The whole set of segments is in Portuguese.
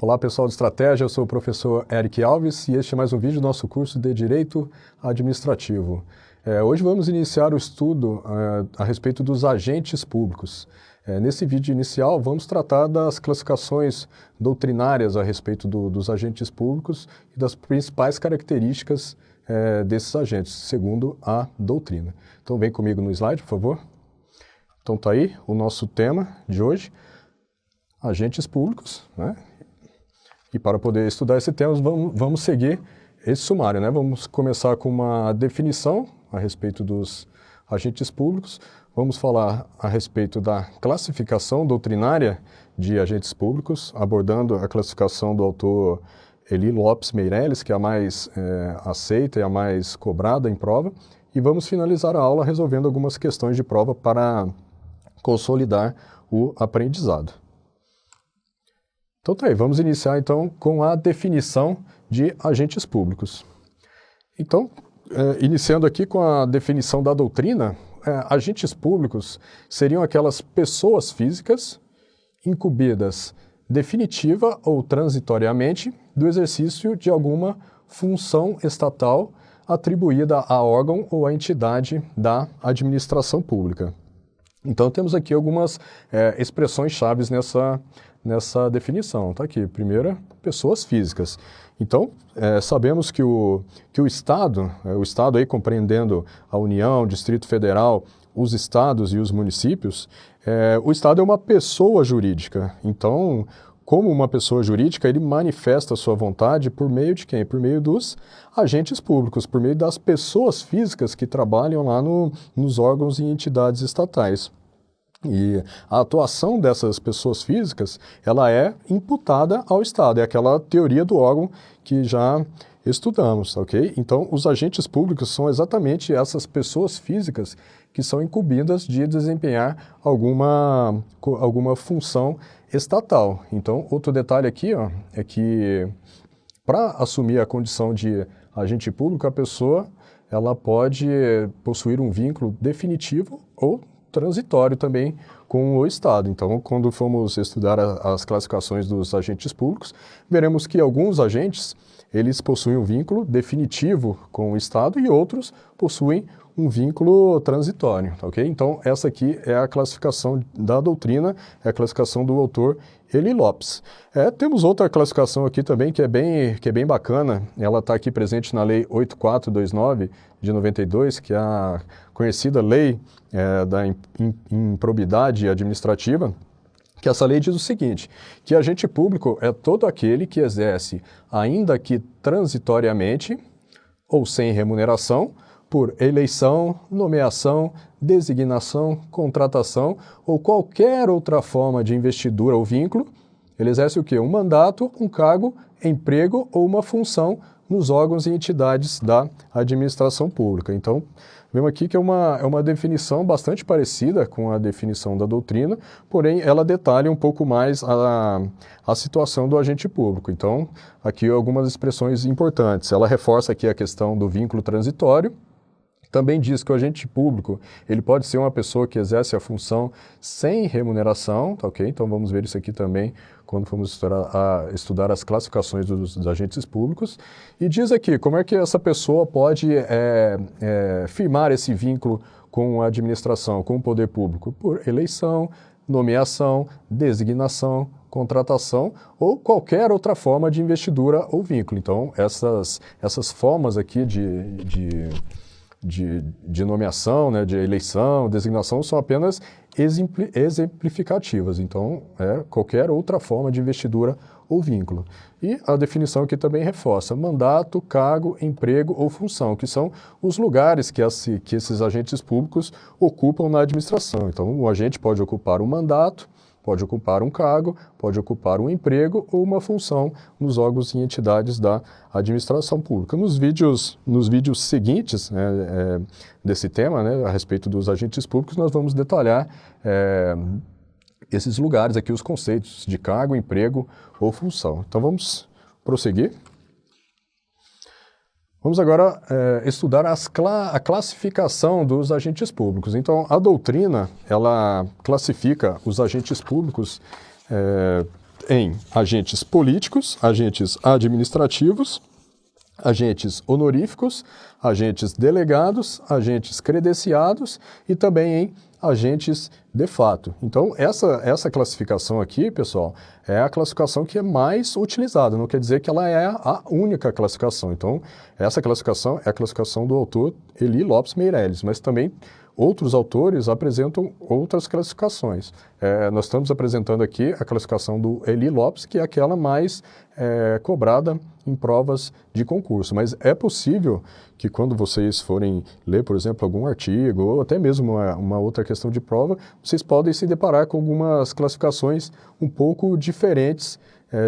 Olá pessoal de Estratégia, eu sou o professor Eric Alves e este é mais um vídeo do nosso curso de Direito Administrativo. Hoje vamos iniciar o estudo a respeito dos agentes públicos. Nesse vídeo inicial vamos tratar das classificações doutrinárias a respeito dos agentes públicos e das principais características desses agentes, segundo a doutrina. Então vem comigo no slide, por favor. Então está aí o nosso tema de hoje, agentes públicos, né? E para poder estudar esse tema, vamos seguir esse sumário, né? Vamos começar com uma definição a respeito dos agentes públicos. Vamos falar a respeito da classificação doutrinária de agentes públicos, abordando a classificação do autor Eli Lopes Meireles, que é a mais aceita e a mais cobrada em prova. E vamos finalizar a aula resolvendo algumas questões de prova para consolidar o aprendizado. Então tá aí, vamos iniciar então com a definição de agentes públicos. Então, iniciando aqui com a definição da doutrina, agentes públicos seriam aquelas pessoas físicas incumbidas definitiva ou transitoriamente do exercício de alguma função estatal atribuída a órgão ou a entidade da administração pública. Então temos aqui algumas expressões chaves nessa definição. Tá aqui, primeira, pessoas físicas. Então, sabemos que o Estado aí compreendendo a União, o Distrito Federal, os estados e os municípios, o Estado é uma pessoa jurídica. Então, como uma pessoa jurídica, ele manifesta a sua vontade por meio de quem? Por meio dos agentes públicos, por meio das pessoas físicas que trabalham lá nos órgãos e entidades estatais. E a atuação dessas pessoas físicas, ela é imputada ao Estado, é aquela teoria do órgão que já estudamos, ok? Então, os agentes públicos são exatamente essas pessoas físicas que são incumbidas de desempenhar alguma função estatal. Então, outro detalhe aqui, ó, é que para assumir a condição de agente público, a pessoa ela pode possuir um vínculo definitivo ou transitório também com o Estado. Então, quando formos estudar as classificações dos agentes públicos, veremos que alguns agentes, eles possuem um vínculo definitivo com o Estado e outros possuem um vínculo transitório, ok? Então, essa aqui é a classificação da doutrina, é a classificação do autor Eli Lopes. Temos outra classificação aqui também que é bem bacana, ela está aqui presente na Lei 8429 de 92, que é a conhecida Lei da Improbidade Administrativa, que essa lei diz o seguinte, que agente público é todo aquele que exerce, ainda que transitoriamente ou sem remuneração, por eleição, nomeação, designação, contratação ou qualquer outra forma de investidura ou vínculo, ele exerce o quê? Um mandato, um cargo, emprego ou uma função nos órgãos e entidades da administração pública. Então, vemos aqui que é uma definição bastante parecida com a definição da doutrina, porém ela detalha um pouco mais a situação do agente público. Então, aqui algumas expressões importantes. Ela reforça aqui a questão do vínculo transitório. Também diz que o agente público, ele pode ser uma pessoa que exerce a função sem remuneração, tá ok? Então vamos ver isso aqui também quando formos estudar as classificações dos agentes públicos. E diz aqui como é que essa pessoa pode firmar esse vínculo com a administração, com o poder público, por eleição, nomeação, designação, contratação ou qualquer outra forma de investidura ou vínculo. Então essas formas aqui de nomeação, né, de eleição, designação, são apenas exemplificativas. Então, qualquer outra forma de investidura ou vínculo. E a definição aqui também reforça mandato, cargo, emprego ou função, que são os lugares que esses agentes públicos ocupam na administração. Então, o agente pode ocupar um mandato, pode ocupar um cargo, pode ocupar um emprego ou uma função nos órgãos e entidades da administração pública. Nos vídeos seguintes desse tema, né, a respeito dos agentes públicos, nós vamos detalhar esses lugares aqui, os conceitos de cargo, emprego ou função. Então vamos prosseguir. Vamos agora estudar a classificação dos agentes públicos. Então, a doutrina, ela classifica os agentes públicos em agentes políticos, agentes administrativos, agentes honoríficos, agentes delegados, agentes credenciados e também em agentes de fato. Então, essa classificação aqui, pessoal, é a classificação que é mais utilizada, não quer dizer que ela é a única classificação. Então, essa classificação é a classificação do autor Eli Lopes Meireles, mas também outros autores apresentam outras classificações. Nós estamos apresentando aqui a classificação do Eli Lopes, que é aquela mais cobrada em provas de concurso. Mas é possível que quando vocês forem ler, por exemplo, algum artigo ou até mesmo uma outra questão de prova, vocês podem se deparar com algumas classificações um pouco diferentes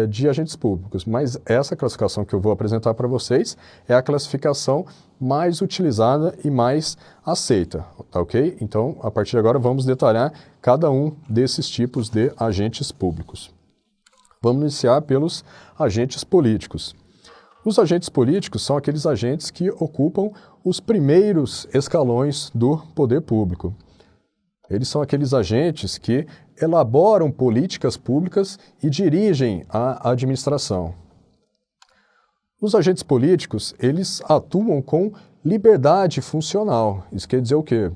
de agentes públicos. Mas essa classificação que eu vou apresentar para vocês é a classificação mais utilizada e mais aceita, tá ok? Então, a partir de agora, vamos detalhar cada um desses tipos de agentes públicos. Vamos iniciar pelos agentes políticos. Os agentes políticos são aqueles agentes que ocupam os primeiros escalões do poder público. Eles são aqueles agentes que elaboram políticas públicas e dirigem a administração. Os agentes políticos, eles atuam com liberdade funcional. Isso quer dizer o quê?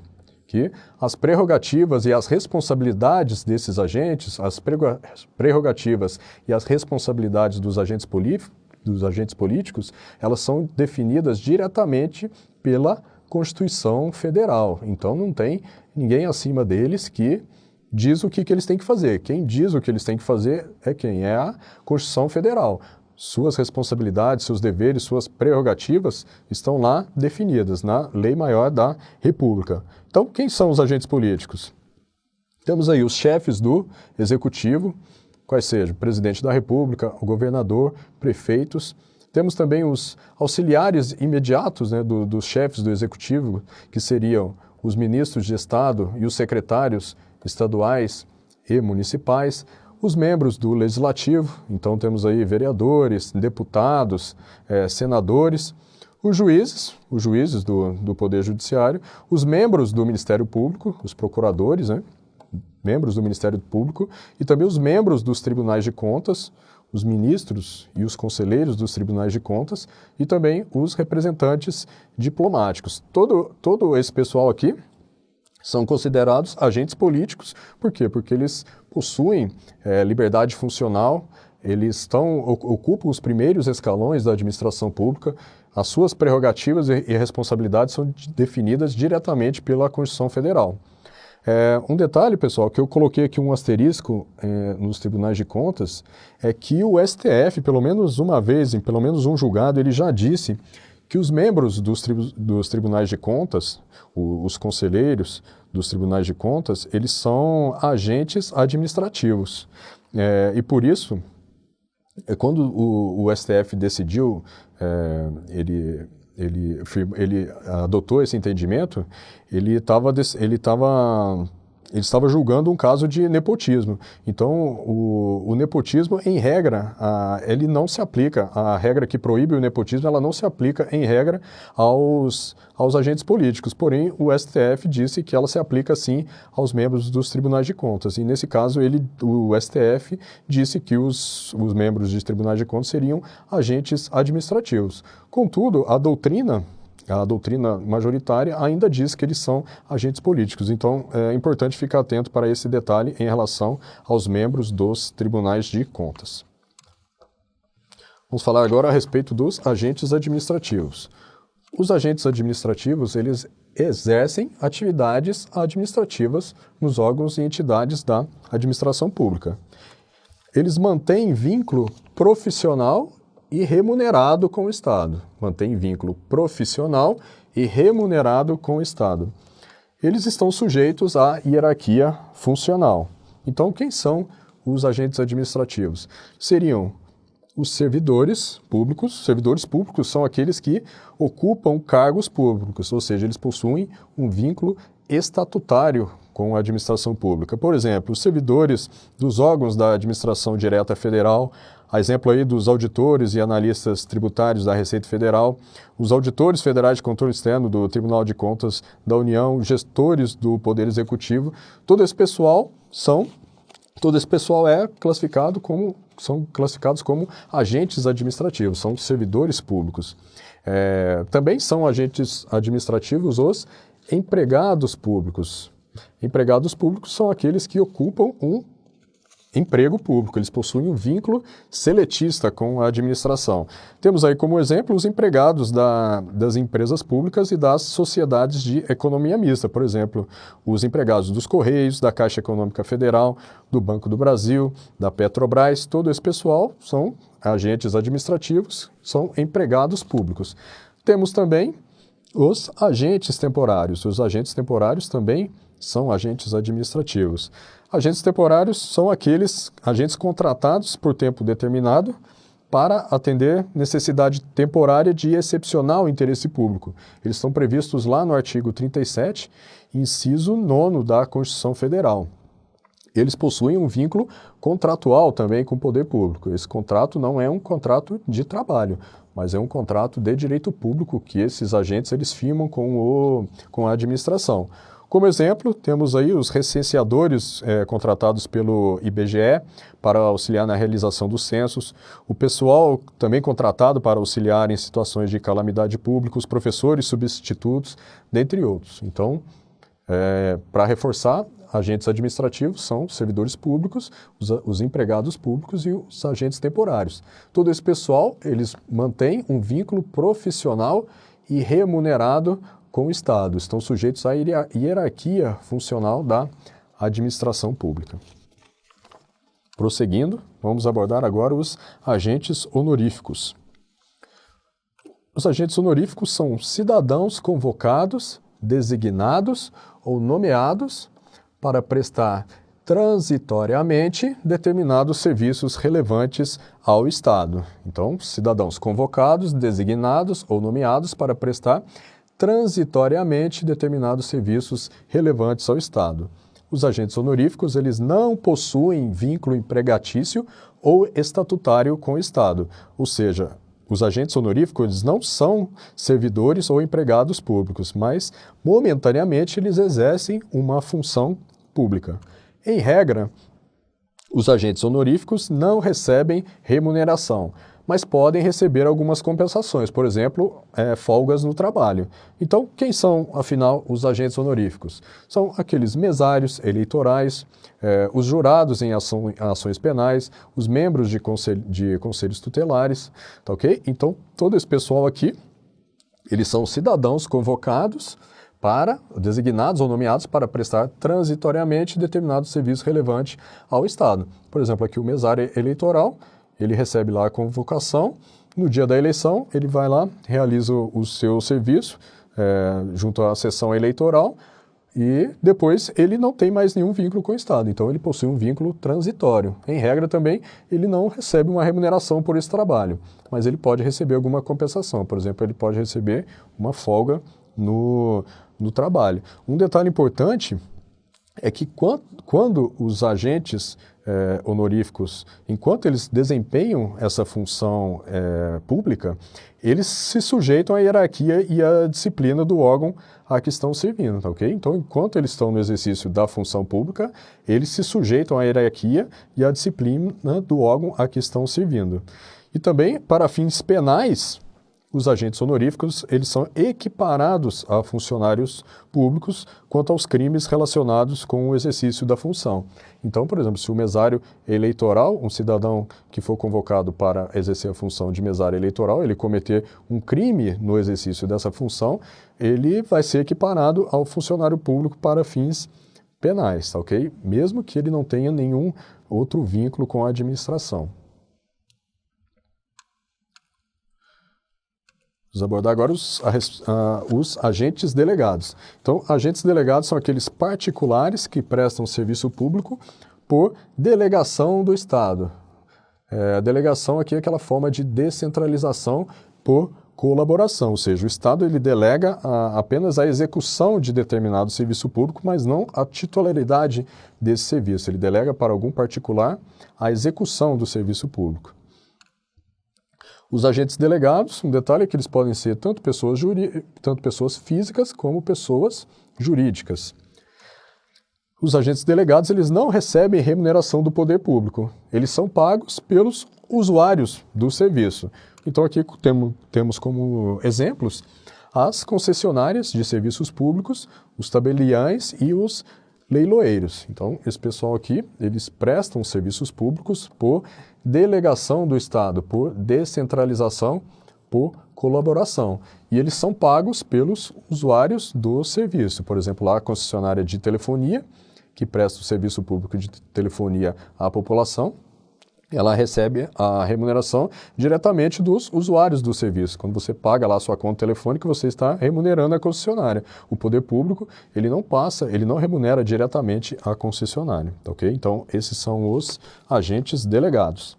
Que as prerrogativas e as responsabilidades desses agentes, as prerrogativas e as responsabilidades dos agentes políticos, elas são definidas diretamente pela Constituição Federal. Então, não tem ninguém acima deles que diz o que eles têm que fazer. Quem diz o que eles têm que fazer é quem? É a Constituição Federal. Suas responsabilidades, seus deveres, suas prerrogativas estão lá definidas na Lei Maior da República. Então, quem são os agentes políticos? Temos aí os chefes do Executivo, quais sejam o Presidente da República, o governador, prefeitos. Temos também os auxiliares imediatos, né, dos chefes do Executivo, que seriam os ministros de Estado e os secretários estaduais e municipais, os membros do Legislativo, então temos aí vereadores, deputados, senadores, os juízes do Poder Judiciário, os membros do Ministério Público, os procuradores, né, membros do Ministério Público, e também os membros dos Tribunais de Contas, os ministros e os conselheiros dos Tribunais de Contas, e também os representantes diplomáticos. Todo esse pessoal aqui são considerados agentes políticos. Por quê? Porque eles possuem liberdade funcional, eles ocupam os primeiros escalões da administração pública, as suas prerrogativas e responsabilidades são definidas diretamente pela Constituição Federal. Um detalhe, pessoal, que eu coloquei aqui um asterisco nos tribunais de contas, é que o STF, pelo menos uma vez, em pelo menos um julgado, ele já disse que os membros dos tribunais de contas, os conselheiros dos tribunais de contas, eles são agentes administrativos. E por isso, quando o STF decidiu, ele adotou esse entendimento, ele estava julgando um caso de nepotismo. Então, o nepotismo, em regra, ele não se aplica. A regra que proíbe o nepotismo, ela não se aplica, em regra, aos agentes políticos. Porém, o STF disse que ela se aplica, sim, aos membros dos tribunais de contas. E, nesse caso, o STF disse que os membros dos tribunais de contas seriam agentes administrativos. Contudo, a doutrina majoritária ainda diz que eles são agentes políticos. Então, é importante ficar atento para esse detalhe em relação aos membros dos tribunais de contas. Vamos falar agora a respeito dos agentes administrativos. Os agentes administrativos, eles exercem atividades administrativas nos órgãos e entidades da administração pública. Eles mantêm vínculo profissional e remunerado com o Estado. Mantém vínculo profissional e remunerado com o Estado. Eles estão sujeitos à hierarquia funcional. Então, quem são os agentes administrativos? Seriam os servidores públicos. Servidores públicos são aqueles que ocupam cargos públicos, ou seja, eles possuem um vínculo estatutário com a administração pública. Por exemplo, os servidores dos órgãos da administração direta federal, a exemplo aí dos auditores e analistas tributários da Receita Federal, os auditores federais de controle externo do Tribunal de Contas da União, gestores do Poder Executivo, todo esse pessoal são Todo esse pessoal são classificados como agentes administrativos, são servidores públicos. Também são agentes administrativos os empregados públicos. Empregados públicos são aqueles que ocupam um emprego público, eles possuem um vínculo seletista com a administração. Temos aí como exemplo os empregados das empresas públicas e das sociedades de economia mista, por exemplo, os empregados dos Correios, da Caixa Econômica Federal, do Banco do Brasil, da Petrobras, todo esse pessoal são agentes administrativos, são empregados públicos. Temos também os agentes temporários. Os agentes temporários também são agentes administrativos. Agentes temporários são aqueles agentes contratados por tempo determinado para atender necessidade temporária de excepcional interesse público. Eles estão previstos lá no artigo 37, inciso 9 da Constituição Federal. Eles possuem um vínculo contratual também com o poder público. Esse contrato não é um contrato de trabalho, mas é um contrato de direito público que esses agentes eles firmam com a administração. Como exemplo, temos aí os recenseadores contratados pelo IBGE para auxiliar na realização dos censos, o pessoal também contratado para auxiliar em situações de calamidade pública, os professores substitutos, dentre outros. Então, para reforçar, agentes administrativos são servidores públicos, os empregados públicos e os agentes temporários. Todo esse pessoal, eles mantêm um vínculo profissional e remunerado com o Estado, estão sujeitos à hierarquia funcional da administração pública. Prosseguindo, vamos abordar agora os agentes honoríficos. Os agentes honoríficos são cidadãos convocados, designados ou nomeados para prestar transitoriamente determinados serviços relevantes ao Estado. Então, cidadãos convocados, designados ou nomeados para prestar transitoriamente determinados serviços relevantes ao Estado. Os agentes honoríficos, eles não possuem vínculo empregatício ou estatutário com o Estado, ou seja, os agentes honoríficos eles não são servidores ou empregados públicos, mas momentaneamente eles exercem uma função pública. Em regra, os agentes honoríficos não recebem remuneração, mas podem receber algumas compensações, por exemplo, folgas no trabalho. Então, quem são, afinal, os agentes honoríficos? São aqueles mesários eleitorais, os jurados em ações penais, os membros de conselhos tutelares, tá ok? Então, todo esse pessoal aqui, eles são cidadãos convocados designados ou nomeados para prestar transitoriamente determinado serviço relevante ao Estado. Por exemplo, aqui o mesário eleitoral, ele recebe lá a convocação, no dia da eleição ele vai lá, realiza o seu serviço junto à sessão eleitoral e depois ele não tem mais nenhum vínculo com o Estado, então ele possui um vínculo transitório. Em regra também, ele não recebe uma remuneração por esse trabalho, mas ele pode receber alguma compensação, por exemplo, ele pode receber uma folga no trabalho. Um detalhe importante é que quando os agentes honoríficos, enquanto eles desempenham essa função pública, eles se sujeitam à hierarquia e à disciplina do órgão a que estão servindo, tá ok? Então, enquanto eles estão no exercício da função pública, eles se sujeitam à hierarquia e à disciplina do órgão a que estão servindo. E também, para fins penais, os agentes honoríficos, eles são equiparados a funcionários públicos quanto aos crimes relacionados com o exercício da função. Então, por exemplo, se o mesário eleitoral, um cidadão que for convocado para exercer a função de mesário eleitoral, ele cometer um crime no exercício dessa função, ele vai ser equiparado ao funcionário público para fins penais, tá ok? Mesmo que ele não tenha nenhum outro vínculo com a administração. Vamos abordar agora os agentes delegados. Então, agentes delegados são aqueles particulares que prestam serviço público por delegação do Estado. A delegação aqui é aquela forma de descentralização por colaboração, ou seja, o Estado ele delega apenas a execução de determinado serviço público, mas não a titularidade desse serviço. Ele delega para algum particular a execução do serviço público. Os agentes delegados, um detalhe é que eles podem ser tanto pessoas físicas como pessoas jurídicas. Os agentes delegados, eles não recebem remuneração do poder público. Eles são pagos pelos usuários do serviço. Então, aqui temos como exemplos as concessionárias de serviços públicos, os tabeliães e os leiloeiros. Então, esse pessoal aqui, eles prestam serviços públicos por delegação do Estado, por descentralização, por colaboração. E eles são pagos pelos usuários do serviço. Por exemplo, lá a concessionária de telefonia, que presta o serviço público de telefonia à população, ela recebe a remuneração diretamente dos usuários do serviço. Quando você paga lá a sua conta telefônica, você está remunerando a concessionária. O poder público, ele não remunera diretamente a concessionária, ok? Então, esses são os agentes delegados.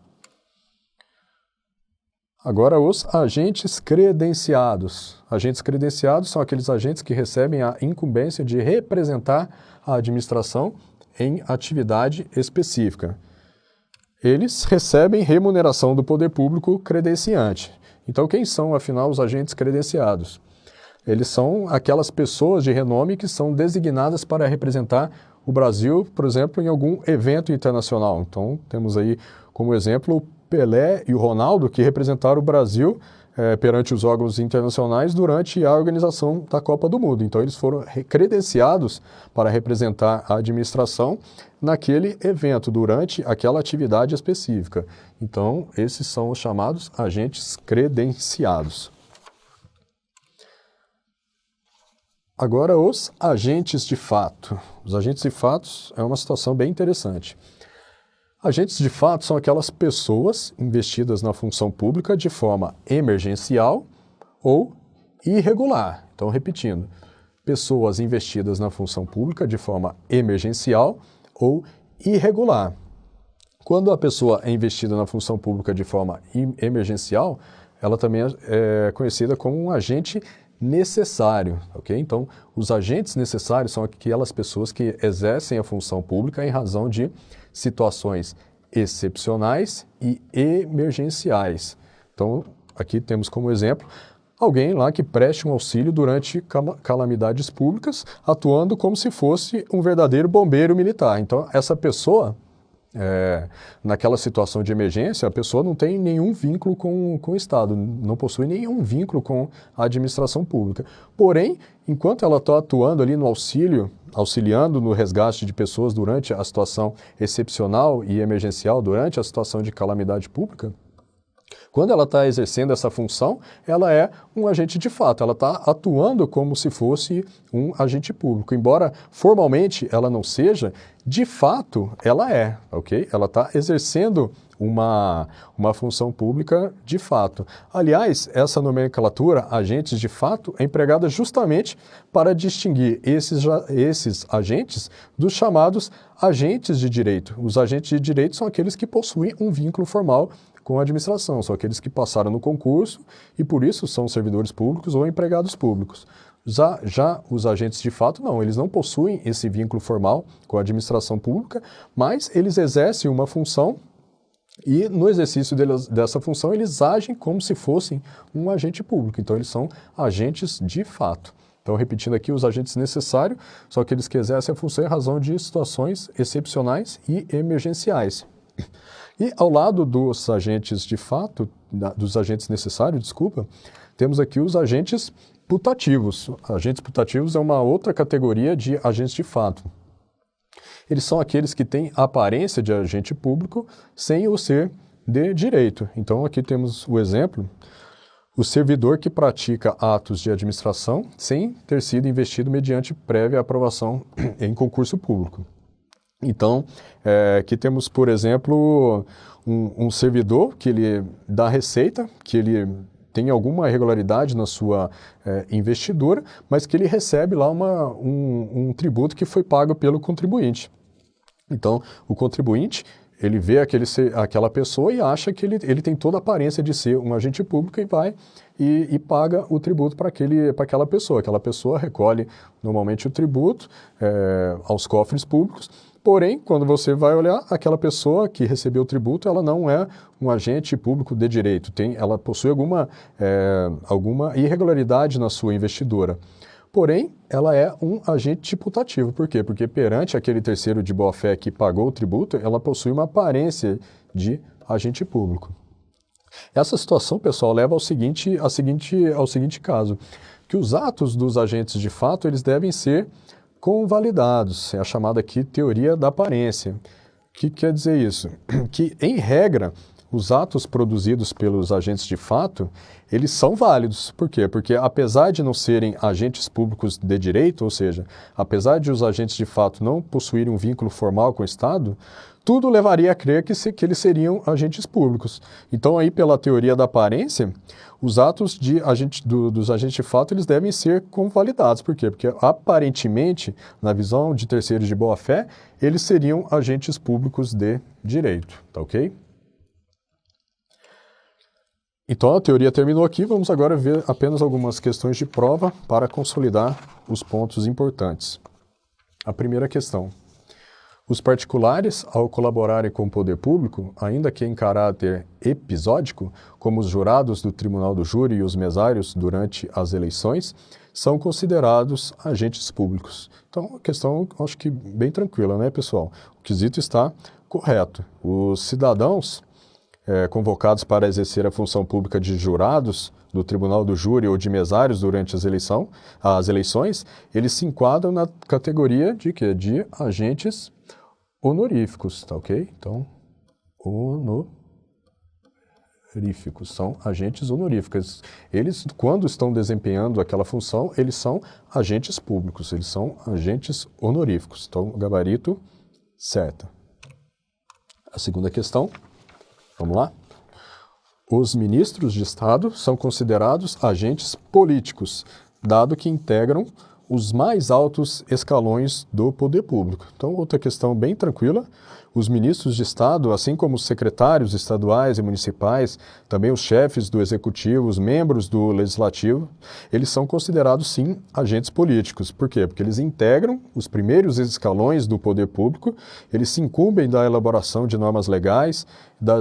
Agora, os agentes credenciados. Agentes credenciados são aqueles agentes que recebem a incumbência de representar a administração em atividade específica. Eles recebem remuneração do poder público credenciante. Então, quem são, afinal, os agentes credenciados? Eles são aquelas pessoas de renome que são designadas para representar o Brasil, por exemplo, em algum evento internacional. Então, temos aí como exemplo o Pelé e o Ronaldo, que representaram o Brasil perante os órgãos internacionais durante a organização da Copa do Mundo. Então, eles foram credenciados para representar a administração naquele evento, durante aquela atividade específica. Então, esses são os chamados agentes credenciados. Agora, os agentes de fato. Os agentes de fato é uma situação bem interessante. Agentes de fato são aquelas pessoas investidas na função pública de forma emergencial ou irregular. Então, repetindo, pessoas investidas na função pública de forma emergencial ou irregular. Quando a pessoa é investida na função pública de forma emergencial, ela também é conhecida como um agente necessário, ok? Então, os agentes necessários são aquelas pessoas que exercem a função pública em razão de situações excepcionais e emergenciais. Então, aqui temos como exemplo alguém lá que preste um auxílio durante calamidades públicas, atuando como se fosse um verdadeiro bombeiro militar. Então, essa pessoa, naquela situação de emergência, a pessoa não tem nenhum vínculo com o Estado, não possui nenhum vínculo com a administração pública. Porém, enquanto ela está atuando ali no auxiliando no resgate de pessoas durante a situação excepcional e emergencial, durante a situação de calamidade pública, quando ela está exercendo essa função, ela é um agente de fato, ela está atuando como se fosse um agente público. Embora formalmente ela não seja, de fato ela é, ok? Ela está exercendo uma função pública de fato. Aliás, essa nomenclatura, agentes de fato, é empregada justamente para distinguir esses agentes dos chamados agentes de direito. Os agentes de direito são aqueles que possuem um vínculo formal com a administração, são aqueles que passaram no concurso e, por isso, são servidores públicos ou empregados públicos. Já os agentes de fato, não, eles não possuem esse vínculo formal com a administração pública, mas eles exercem uma função e, no exercício dessa função, eles agem como se fossem um agente público. Então, eles são agentes de fato. Então, repetindo aqui, os agentes necessários são aqueles que exercem a função em razão de situações excepcionais e emergenciais. E ao lado dos agentes de fato, dos agentes necessários, temos aqui os agentes putativos. Agentes putativos é uma outra categoria de agentes de fato. Eles são aqueles que têm a aparência de agente público sem o ser de direito. Então, aqui temos o exemplo: o servidor que pratica atos de administração sem ter sido investido mediante prévia aprovação em concurso público. Então, aqui temos, por exemplo, um servidor que ele dá receita, que ele tem alguma irregularidade na sua investidura, mas que ele recebe lá um tributo que foi pago pelo contribuinte. Então, o contribuinte, ele vê aquela pessoa e acha que ele tem toda a aparência de ser um agente público e vai e paga o tributo para aquela pessoa. Aquela pessoa recolhe normalmente o tributo aos cofres públicos. Porém, quando você vai olhar, aquela pessoa que recebeu o tributo, ela não é um agente público de direito. Ela possui alguma irregularidade na sua investidura. porém, ela é um agente putativo. Por quê? Porque perante aquele terceiro de boa-fé que pagou o tributo, ela possui uma aparência de agente público. Essa situação, pessoal, leva ao seguinte caso, que os atos dos agentes de fato, eles devem ser convalidados. É a chamada aqui teoria da aparência. O que quer dizer isso? Que, em regra, os atos produzidos pelos agentes de fato, eles são válidos. Por quê? Porque apesar de não serem agentes públicos de direito, ou seja, apesar de os agentes de fato não possuírem um vínculo formal com o Estado, tudo levaria a crer que eles seriam agentes públicos. Então, aí, pela teoria da aparência, os atos dos agentes de fato, eles devem ser convalidados. Por quê? Porque, aparentemente, na visão de terceiros de boa-fé, eles seriam agentes públicos de direito. Tá ok? Então, a teoria terminou aqui. Vamos agora ver apenas algumas questões de prova para consolidar os pontos importantes. A primeira questão. Os particulares, ao colaborarem com o poder público, ainda que em caráter episódico, como os jurados do Tribunal do Júri e os mesários durante as eleições, são considerados agentes públicos. Então, a questão, acho que bem tranquila, né, pessoal? O quesito está correto. Os cidadãos convocados para exercer a função pública de jurados do Tribunal do Júri ou de mesários durante as eleições, eles se enquadram na categoria de quê? De agentes honoríficos, tá ok? Então, honoríficos, são agentes honoríficos. Eles, quando estão desempenhando aquela função, eles são agentes públicos, eles são agentes honoríficos. Então, gabarito certo. A segunda questão, vamos lá? Os ministros de Estado são considerados agentes políticos, dado que integram os mais altos escalões do poder público. Então, outra questão bem tranquila, os ministros de Estado, assim como os secretários estaduais e municipais, também os chefes do Executivo, os membros do Legislativo, eles são considerados, sim, agentes políticos. Por quê? Porque eles integram os primeiros escalões do poder público, eles se incumbem da elaboração de normas legais,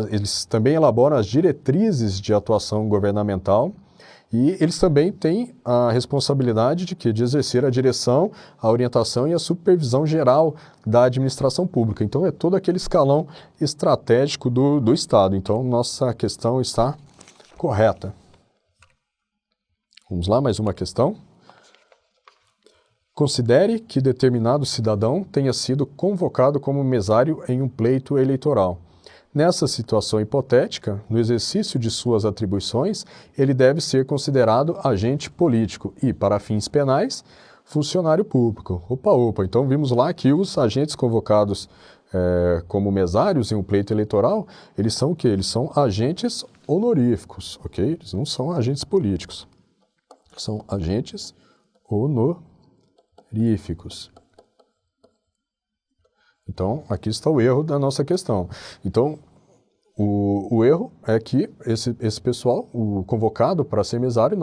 eles também elaboram as diretrizes de atuação governamental, e eles também têm a responsabilidade de exercer a direção, a orientação e a supervisão geral da administração pública. Então, é todo aquele escalão estratégico do Estado. Então, nossa questão está correta. Vamos lá, mais uma questão. Considere que determinado cidadão tenha sido convocado como mesário em um pleito eleitoral. Nessa situação hipotética, no exercício de suas atribuições, ele deve ser considerado agente político e, para fins penais, funcionário público. Opa, então vimos lá que os agentes convocados como mesários em um pleito eleitoral, eles são o quê? Eles são agentes honoríficos, ok? Eles não são agentes políticos. São agentes honoríficos. Então, aqui está o erro da nossa questão. Então, o erro é que esse pessoal, o convocado para ser mesário,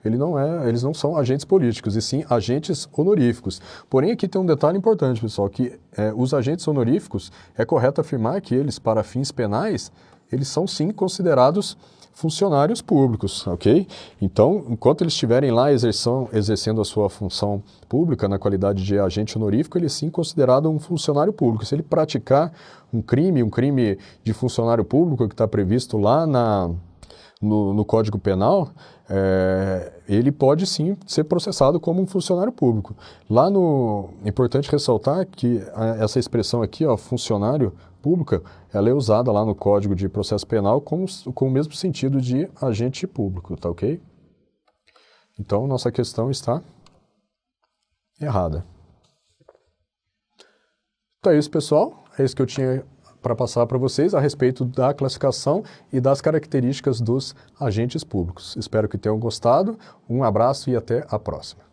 eles não são agentes políticos, e sim agentes honoríficos. Porém, aqui tem um detalhe importante, pessoal, que os agentes honoríficos, é correto afirmar que eles, para fins penais, eles são sim considerados funcionários públicos, ok? Então, enquanto eles estiverem lá exercendo a sua função pública na qualidade de agente honorífico, ele é sim considerado um funcionário público. Se ele praticar um crime de funcionário público que está previsto lá no Código Penal, ele pode sim ser processado como um funcionário público. É importante ressaltar que essa expressão aqui, ó, funcionário público, ela é usada lá no Código de Processo Penal com o mesmo sentido de agente público, tá ok? Então, nossa questão está errada. Então é isso, pessoal. É isso que eu tinha para passar para vocês a respeito da classificação e das características dos agentes públicos. Espero que tenham gostado. Um abraço e até a próxima.